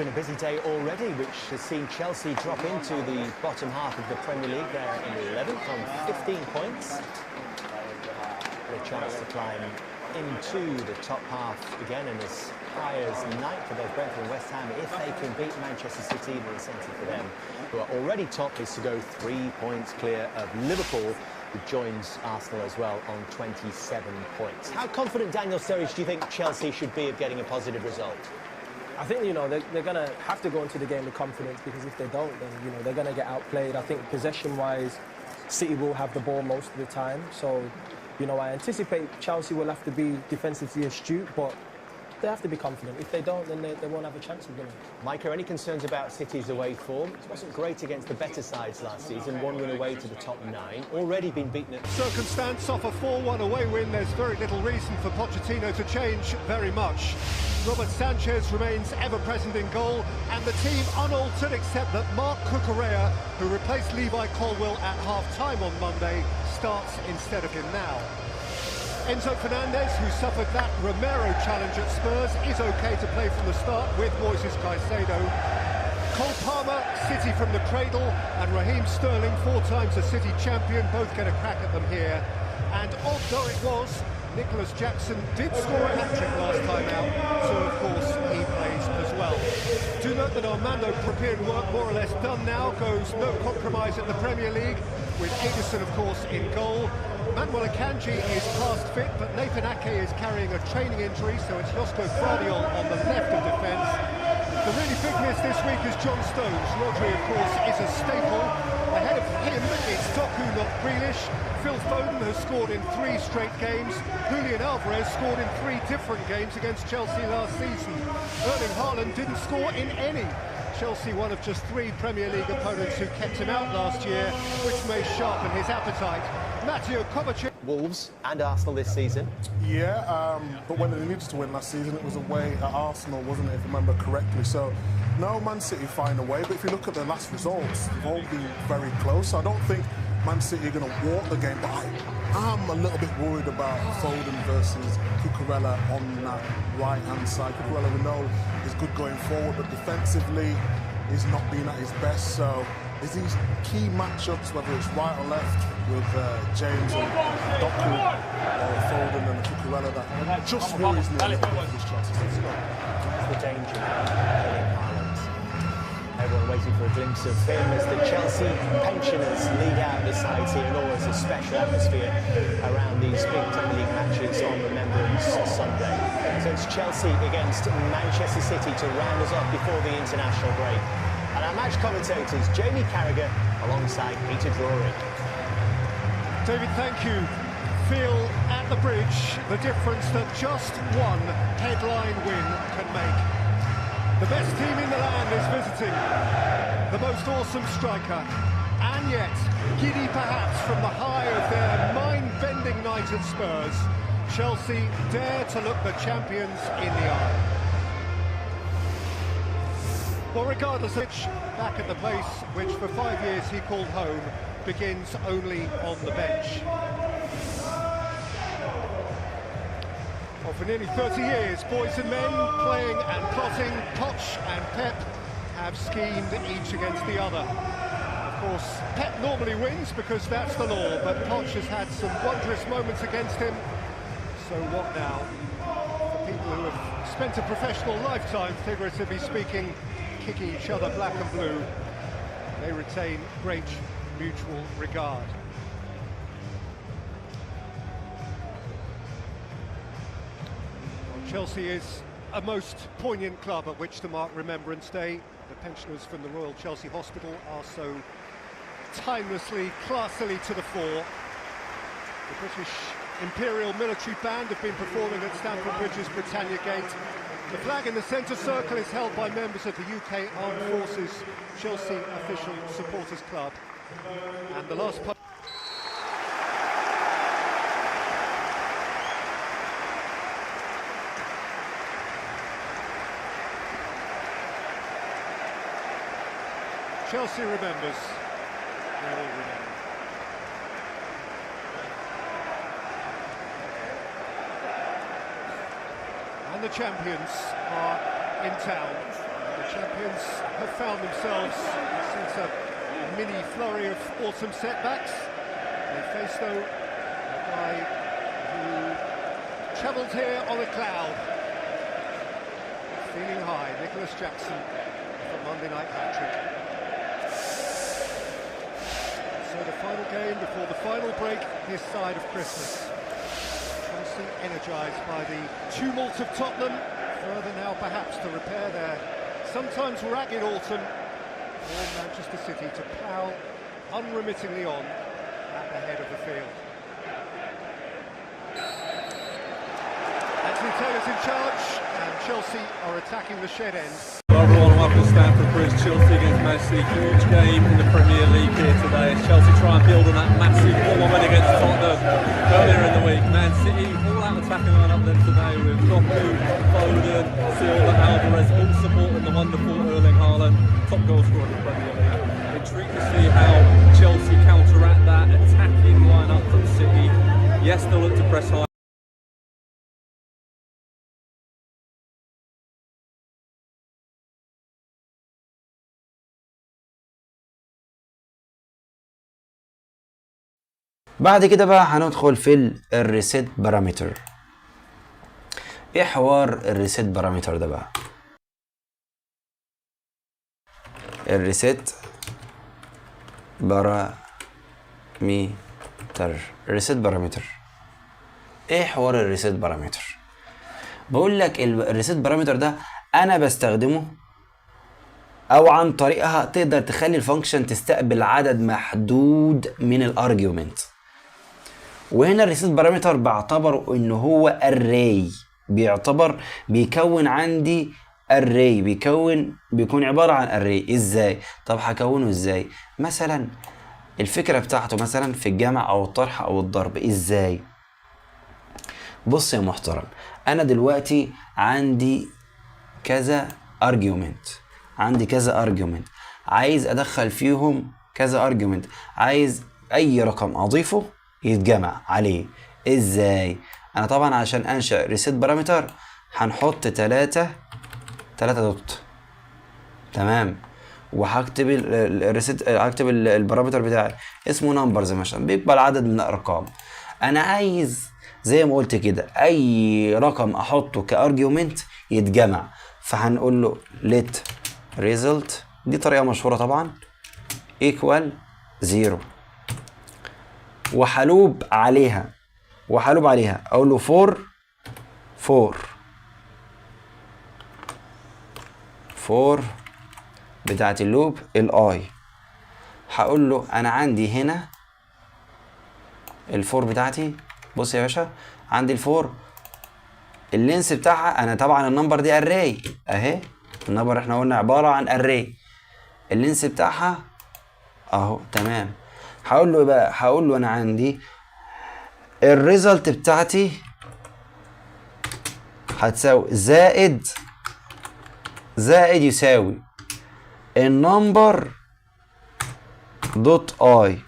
been a busy day already, which has seen Chelsea drop into the bottom half of the Premier League. They're in 11th on 15 points. A chance to climb into the top half again and as high as 9th for both Brentford and West Ham. If they can beat Manchester City, the incentive for them, who are already top, is to go 3 points clear of Liverpool, who joins Arsenal as well on 27 points. How confident, Daniel Sturridge, do you think Chelsea should be of getting a positive result? I think, they're going to have to go into the game with confidence, because if they don't, then, they're going to get outplayed. I think possession-wise, City will have the ball most of the time. So, I anticipate Chelsea will have to be defensively astute, but they have to be confident. If they don't, then they won't have a chance of winning. Micah, any concerns about City's away form? It wasn't great against the better sides last season. 1 win away to the top 9. Already been beaten at... Circumstance off a 4-1 away win. There's very little reason for Pochettino to change very much. Robert Sanchez remains ever-present in goal, and the team unaltered except that Marc Cucurella, who replaced Levi Colwill at half-time on Monday, starts instead of him now. Enzo Fernandez, who suffered that Romero challenge at Spurs, is okay to play from the start with Moises Caicedo. Cole Palmer, City from the cradle, and Raheem Sterling, 4 times a City champion, both get a crack at them here. And odd though it was, Nicholas Jackson did score a hat-trick last time out, so of course he plays as well. Do note that Armando European work more or less done now, goes no compromise at the Premier League, with Ederson of course in goal. Manuel Akanji is past fit, but Nathan Ake is carrying a training injury, so it's Josko Gvardiol on the left of defence. The really big miss this week is John Stones. Rodri, of course, is a staple. Ahead of him, it's Doku, not Grealish. Phil Foden has scored in 3 straight games. Julian Alvarez scored in 3 different games against Chelsea last season. Erling Haaland didn't score in any. Chelsea, one of just 3 Premier League opponents who kept him out last year, which may sharpen his appetite. Mateo Kovacic. Wolves and Arsenal this season. Yeah, but when they needed to win last season, it was away at Arsenal, wasn't it, if I remember correctly? So, no, Man City find a way, but if you look at their last results, they've all been very close. So I don't think Man City are going to walk the game, but I'm a little bit worried about Foden versus Cucurella on that right-hand side. Cucurella, we know, is good going forward, but defensively, he's not been at his best. So, is these key matchups, whether it's right or left, with James and Doku or Foden and Cucurella, that just worries me a little bit for this Chelsea season. That's the danger of Erling Haaland. Everyone waiting for a glimpse of him as the Chelsea pensioners lead out the sides here, and always a special atmosphere around these big Premier League matches on Remembrance Sunday. So it's Chelsea against Manchester City to round us off before the international break. And our match commentators, Jamie Carragher alongside Peter Drury. David, thank you. Feel at the bridge the difference that just one headline win can make. The best team in the land is visiting, the most awesome striker, and yet, giddy perhaps from the high of their mind-bending night at Spurs, Chelsea dare to look the champions in the eye. Well, regardless of which, back at the place which for 5 years he called home, begins only on the bench. Well, for nearly 30 years, boys and men playing and plotting, Poch and Pep have schemed each against the other. Of course, Pep normally wins because that's the law, but Poch has had some wondrous moments against him. So what now? For people who have spent a professional lifetime, figuratively speaking, kicking each other black and blue, they retain great mutual regard. Well, Chelsea is a most poignant club at which to mark Remembrance Day. The pensioners from the Royal Chelsea Hospital are so timelessly, classily to the fore. The British Imperial Military Band have been performing at Stamford Bridge's Britannia Gate. The flag in the centre circle is held by members of the UK Armed Forces Chelsea Official Supporters Club. And the last part... Chelsea remembers. They all remember. And the champions are in town. The Champions have found themselves since a mini flurry of autumn setbacks. They face, though, a guy who travelled here on a cloud, feeling high, Nicholas Jackson, with a Monday night hat-trick. So the final game before the final break this side of Christmas. Chelsea energised by the tumult of Tottenham, further now perhaps to repair their sometimes ragged autumn, or Manchester City to plough unremittingly on at the head of the field. Anthony Taylor's in charge, and Chelsea are attacking the shed end. Hello everyone, welcome to Stamford Bridge. Chelsea against Man City. Huge game in the Premier League here today as Chelsea try and build on that massive 4-1 win against Tottenham earlier in the week. Man City all out attacking line-up then today with Doku, Foden, Silva, Alvarez, all supporting the wonderful Erling Haaland, top goal scorer in the Premier League. Intrigued to see how Chelsea counteract that attacking line-up from City. Yes, they'll look to press high. بعد كده بقى هندخل في الريسيت بارامتر. ايه حوار الريسيت بارامتر ده بقى؟ الريسيت بارامتر. الريسيت بارامتر ايه حوار الريسيت بارامتر؟ بقول لك الريسيت بارامتر ده انا بستخدمه او عن طريقها تقدر تخلي الفانكشن تستقبل عدد محدود من الارجيومنت. وهنا الريسيت بارامتر بعتبره انه هو اري، بيكون عندي اري، بيكون عبارة عن اري. ازاي؟ طب هكونه ازاي؟ مثلا الفكرة بتاعته مثلا في الجمع او الطرح او الضرب. ازاي؟ بص يا محترم، انا دلوقتي عندي كذا ارجيومنت، عايز ادخل فيهم كذا ارجيومنت، عايز اي رقم اضيفه يتجمع عليه. ازاي؟ انا طبعا عشان انشأ ريسيت بارامتر هنحط 3 دوت، تمام، وهكتب الريسيت، هكتب البارامتر بتاعي اسمه نمبرز مثلا، بيقبل عدد من الارقام. انا عايز زي ما قلت كده اي رقم احطه كارجيومنت يتجمع، فهنقول له let result، دي طريقة مشهورة طبعا، equal 0، وحلوب عليها اقول له فور بتاعت اللوب الاي، هقول له انا عندي هنا الفور بتاعتي. بص يا باشا، عندي الفور اللينس بتاعها، انا طبعا النمبر دي اري اهي، النمبر احنا قلنا عبارة عن اري، اللينس بتاعها اهو، تمام. هقول له بقى، انا عندي الريزلت بتاعتي هتساوي زائد يساوي النمبر دوت اي